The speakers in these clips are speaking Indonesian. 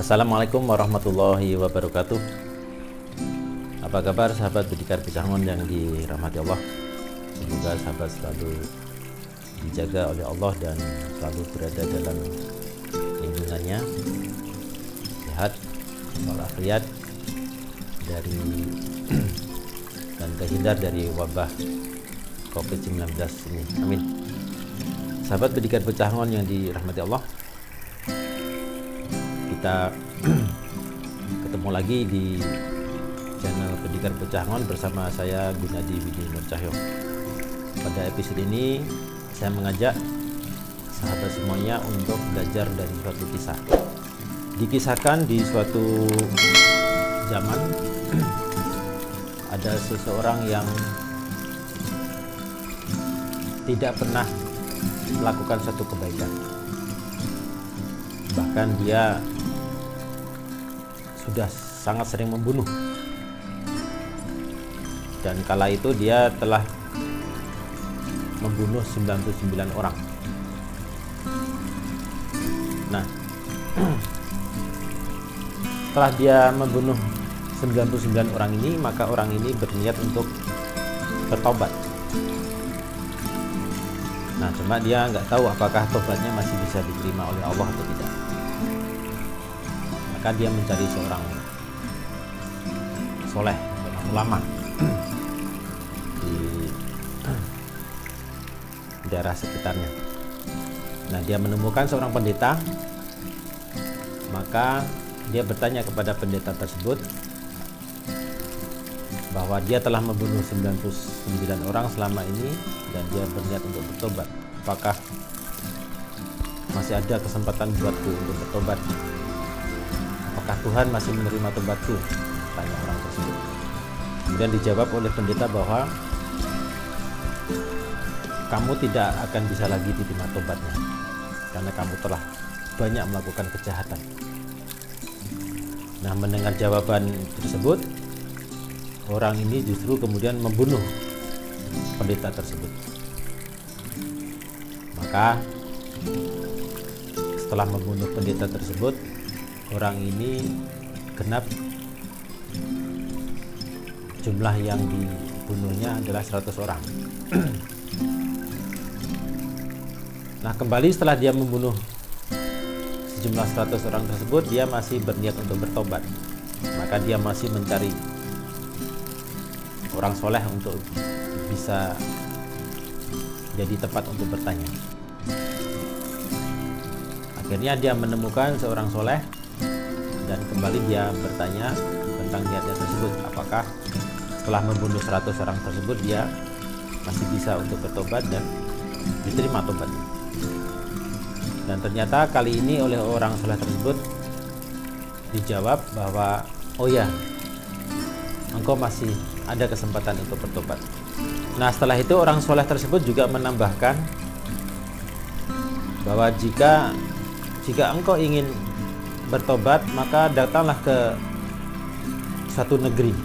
Assalamualaikum warahmatullahi wabarakatuh. Apa kabar sahabat Bidikar Pesangon yang dirahmati Allah? Semoga sahabat selalu dijaga oleh Allah dan selalu berada dalam lindungannya, sehat walafiat dari dan terhindar dari wabah COVID-19 ini. Amin. Sahabat Bidikar Pesangon yang dirahmati Allah, kita ketemu lagi di channel Pendikar Pesangon bersama saya Gunadi Widi Nur Cahyo. Pada episode ini saya mengajak sahabat semuanya untuk belajar dari suatu kisah. Dikisahkan di suatu zaman ada seseorang yang tidak pernah melakukan suatu kebaikan. Bahkan dia sudah sangat sering membunuh, dan kala itu dia telah membunuh 99 orang. Nah, setelah dia membunuh 99 orang ini, maka orang ini berniat untuk bertobat. Nah, cuma dia nggak tahu apakah tobatnya masih bisa diterima oleh Allah atau tidak. Maka dia mencari seorang soleh, seorang ulama di daerah sekitarnya. Nah, dia menemukan seorang pendeta, maka dia bertanya kepada pendeta tersebut bahwa dia telah membunuh 99 orang selama ini dan dia berniat untuk bertobat. Apakah masih ada kesempatan buatku untuk bertobat? Apakah Tuhan masih menerima tobatku? Tanya orang tersebut. Kemudian dijawab oleh pendeta bahwa kamu tidak akan bisa lagi diterima tobatnya karena kamu telah banyak melakukan kejahatan. Nah, mendengar jawaban tersebut, orang ini justru kemudian membunuh pendeta tersebut. Maka setelah membunuh pendeta tersebut, orang ini genap jumlah yang dibunuhnya adalah 100 orang. Nah, kembali setelah dia membunuh sejumlah 100 orang tersebut, dia masih berniat untuk bertobat. Maka dia masih mencari orang soleh untuk bisa jadi tempat untuk bertanya. Akhirnya dia menemukan seorang soleh dan kembali dia bertanya tentang niatnya tersebut. Apakah setelah membunuh 100 orang tersebut dia masih bisa untuk bertobat dan diterima tobatnya. Dan ternyata kali ini oleh orang soleh tersebut dijawab bahwa oh ya, engkau masih ada kesempatan untuk bertobat. Nah, setelah itu orang soleh tersebut juga menambahkan bahwa jika engkau ingin bertobat, maka datanglah ke suatu negeri.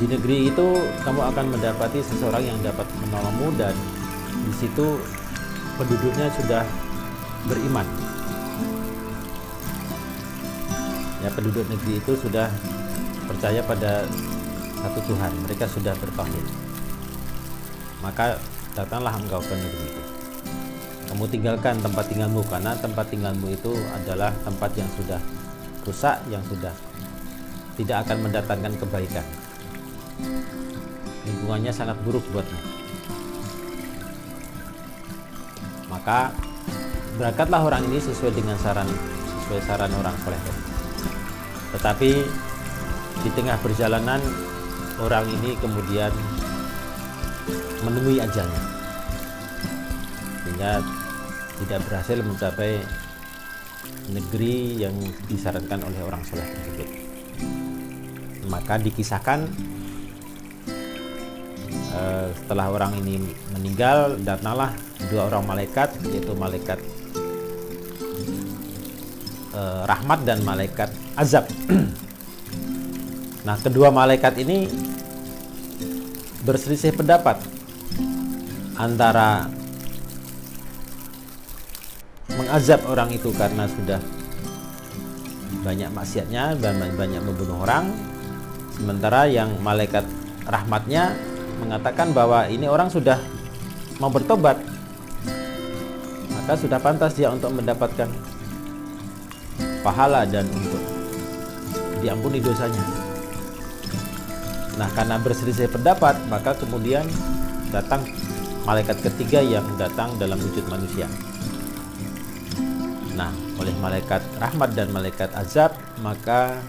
Di negeri itu kamu akan mendapati seseorang yang dapat menolongmu dan di situ penduduknya sudah beriman. Ya, penduduk negeri itu sudah percaya pada satu Tuhan, mereka sudah bertauhid. Maka datanglah engkau ke negeri itu. Kamu tinggalkan tempat tinggalmu karena tempat tinggalmu itu adalah tempat yang sudah rusak, yang sudah tidak akan mendatangkan kebaikan. Lingkungannya sangat buruk buatmu. Maka berangkatlah orang ini sesuai saran orang soleh tadi. Tetapi di tengah perjalanan orang ini kemudian menemui ajalnya, sehingga tidak berhasil mencapai negeri yang disarankan oleh orang soleh tersebut. Maka dikisahkan setelah orang ini meninggal, datanglah dua orang malaikat, yaitu malaikat rahmat dan malaikat azab. Nah, kedua malaikat ini berselisih pendapat antara mengazab orang itu karena sudah banyak maksiatnya dan banyak membunuh orang, sementara yang malaikat rahmatnya mengatakan bahwa ini orang sudah mau bertobat, maka sudah pantas dia untuk mendapatkan pahala dan untuk diampuni dosanya. Nah, karena berselisih pendapat, maka kemudian datang malaikat ketiga yang datang dalam wujud manusia. Nah, oleh malaikat rahmat dan malaikat azab, maka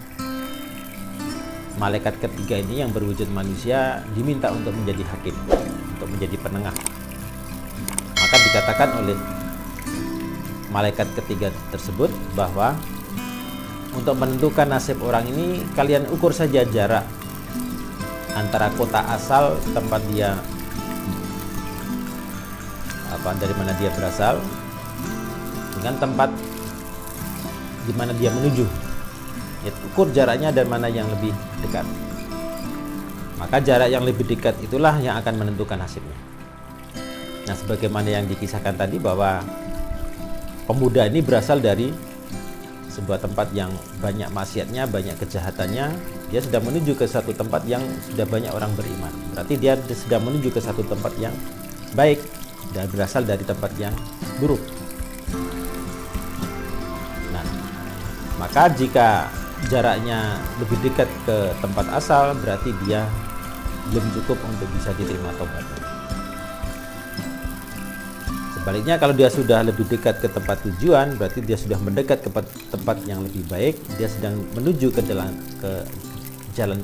malaikat ketiga ini yang berwujud manusia diminta untuk menjadi hakim, untuk menjadi penengah. Maka dikatakan oleh malaikat ketiga tersebut bahwa untuk menentukan nasib orang ini, kalian ukur saja jarak antara kota asal tempat dia dari mana dia berasal dengan tempat di mana dia menuju. Ya, ukur jaraknya dan mana yang lebih dekat. Maka jarak yang lebih dekat itulah yang akan menentukan nasibnya. Nah, sebagaimana yang dikisahkan tadi bahwa pemuda ini berasal dari sebuah tempat yang banyak maksiatnya, banyak kejahatannya. Dia sedang menuju ke satu tempat yang sudah banyak orang beriman. Berarti dia sedang menuju ke satu tempat yang baik dan berasal dari tempat yang buruk. Nah, maka jika jaraknya lebih dekat ke tempat asal, berarti dia belum cukup untuk bisa diterima tobatnya. Sebaliknya, kalau dia sudah lebih dekat ke tempat tujuan, berarti dia sudah mendekat ke tempat yang lebih baik. Dia sedang menuju ke jalan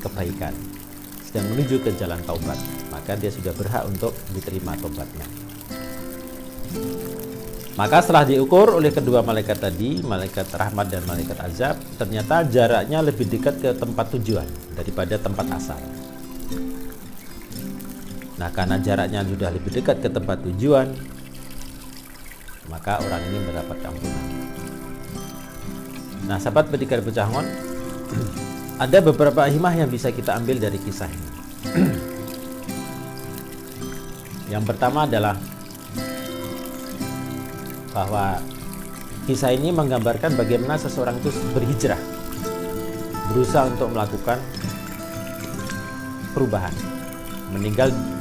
kebaikan, sedang menuju ke jalan taubat. Maka dia sudah berhak untuk diterima tobatnya. Maka setelah diukur oleh kedua malaikat tadi, malaikat rahmat dan malaikat azab, ternyata jaraknya lebih dekat ke tempat tujuan daripada tempat asal. Nah, karena jaraknya sudah lebih dekat ke tempat tujuan, maka orang ini mendapat ampunan. Nah, sahabat pendengar Pecangon, ada beberapa hikmah yang bisa kita ambil dari kisah ini. Yang pertama adalah bahwa kisah ini menggambarkan bagaimana seseorang itu berhijrah, berusaha untuk melakukan perubahan,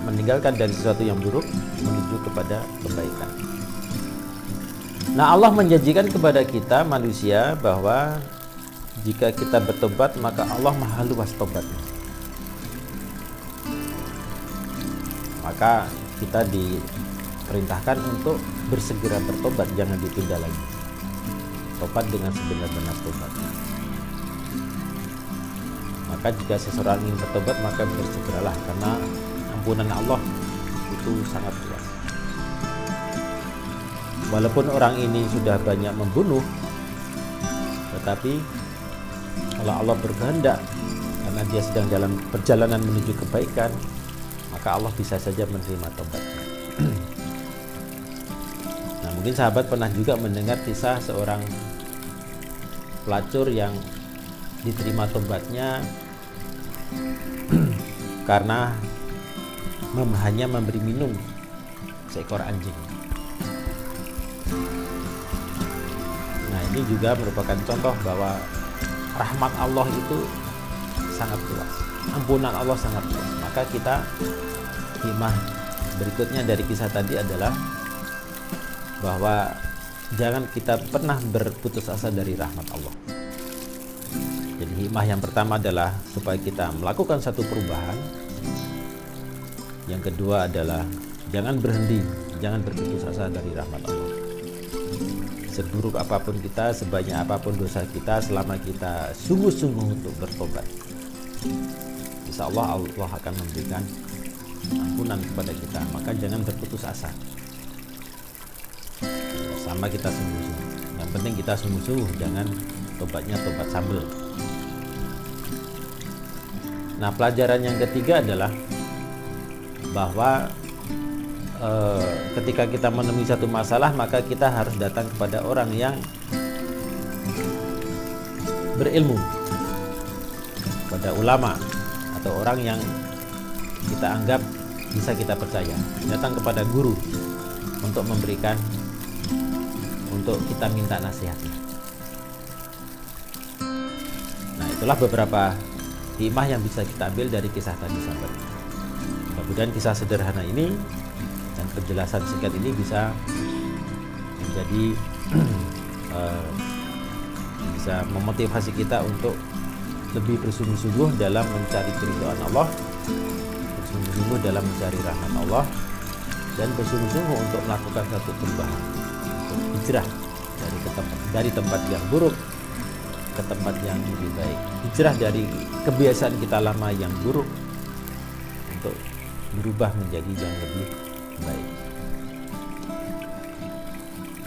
meninggalkan dari sesuatu yang buruk menuju kepada kebaikan. Nah, Allah menjanjikan kepada kita manusia bahwa jika kita bertobat, maka Allah maha luas tobatnya. Maka kita diperintahkan untuk bersegera bertobat, jangan ditunda lagi. Tobat dengan sebenar-benar tobat. Maka jika seseorang ingin bertobat, maka bersegeralah, karena ampunan Allah itu sangat luas. Walaupun orang ini sudah banyak membunuh, tetapi kalau Allah berkehendak, karena dia sedang dalam perjalanan menuju kebaikan, maka Allah bisa saja menerima tobatnya. Nah, mungkin sahabat pernah juga mendengar kisah seorang pelacur yang diterima tobatnya karena hanya memberi minum seekor anjing. Nah, ini juga merupakan contoh bahwa rahmat Allah itu sangat luas, ampunan Allah sangat luas. Maka kita, hikmah berikutnya dari kisah tadi adalah bahwa jangan kita pernah berputus asa dari rahmat Allah. Jadi hikmah yang pertama adalah supaya kita melakukan satu perubahan. Yang kedua adalah jangan berhenti, jangan berputus asa dari rahmat Allah. Seburuk apapun kita, sebanyak apapun dosa kita, selama kita sungguh-sungguh untuk bertobat, insya Allah Allah akan memberikan ampunan kepada kita, maka jangan berputus asa. Sama kita sungguh-sungguh. Yang penting kita sungguh-sungguh, jangan tobatnya tobat sambel. Nah, pelajaran yang ketiga adalah bahwa ketika kita menemui satu masalah, maka kita harus datang kepada orang yang berilmu, kepada ulama atau orang yang kita anggap bisa kita percaya. Datang kepada guru untuk memberikan, untuk kita minta nasihatnya. Nah, itulah beberapa hikmah yang bisa kita ambil dari kisah tadi, sahabat. Mudah-mudahan kisah sederhana ini dan penjelasan singkat ini bisa menjadi bisa memotivasi kita untuk lebih bersungguh-sungguh dalam mencari keridhaan Allah, bersungguh-sungguh dalam mencari rahmat Allah, dan bersungguh-sungguh untuk melakukan satu perubahan, untuk hijrah dari tempat yang buruk ke tempat yang lebih baik, hijrah dari kebiasaan kita lama yang buruk untuk berubah menjadi yang lebih baik.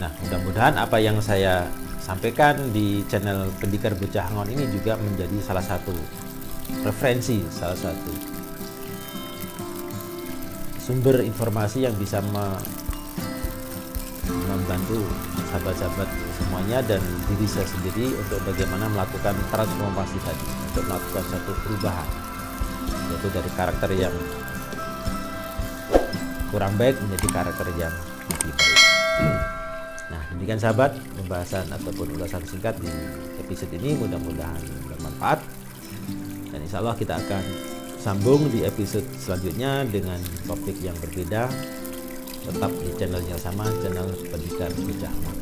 Nah, mudah-mudahan apa yang saya sampaikan di channel Pendikar Bocah Angon ini juga menjadi salah satu referensi, salah satu sumber informasi yang bisa membantu sahabat-sahabat semuanya dan diri saya sendiri untuk bagaimana melakukan transformasi tadi, untuk melakukan satu perubahan, yaitu dari karakter yang kurang baik menjadi karakter yang lebih baik. Nah, demikian sahabat pembahasan ataupun ulasan singkat di episode ini, mudah-mudahan bermanfaat, dan insya Allah kita akan sambung di episode selanjutnya dengan topik yang berbeda, tetap di channel yang sama, channel Pendikar Bocah Angon.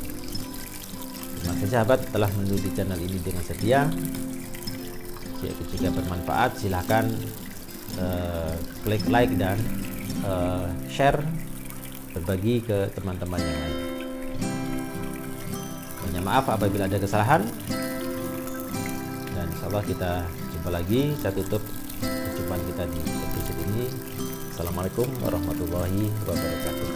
Terima kasih sahabat telah mengikuti channel ini dengan setia. Jika bermanfaat, silahkan klik like dan share, berbagi ke teman-teman yang lain. Mohon maaf apabila ada kesalahan, dan insya Allah kita jumpa lagi. Saya tutup perjumpaan kita di episode ini. Assalamualaikum warahmatullahi wabarakatuh.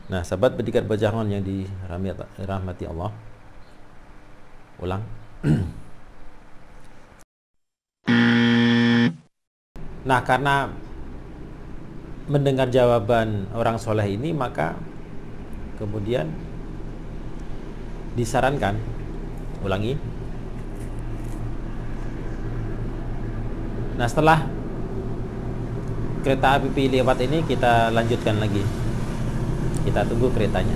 Nah, sahabat Pendikar Bocah Angon yang dirahmati Allah, ulang. Nah, karena mendengar jawaban orang soleh ini, maka kemudian disarankan, ulangi. Nah, setelah kereta api lewat ini, kita lanjutkan lagi. Kita tunggu keretanya.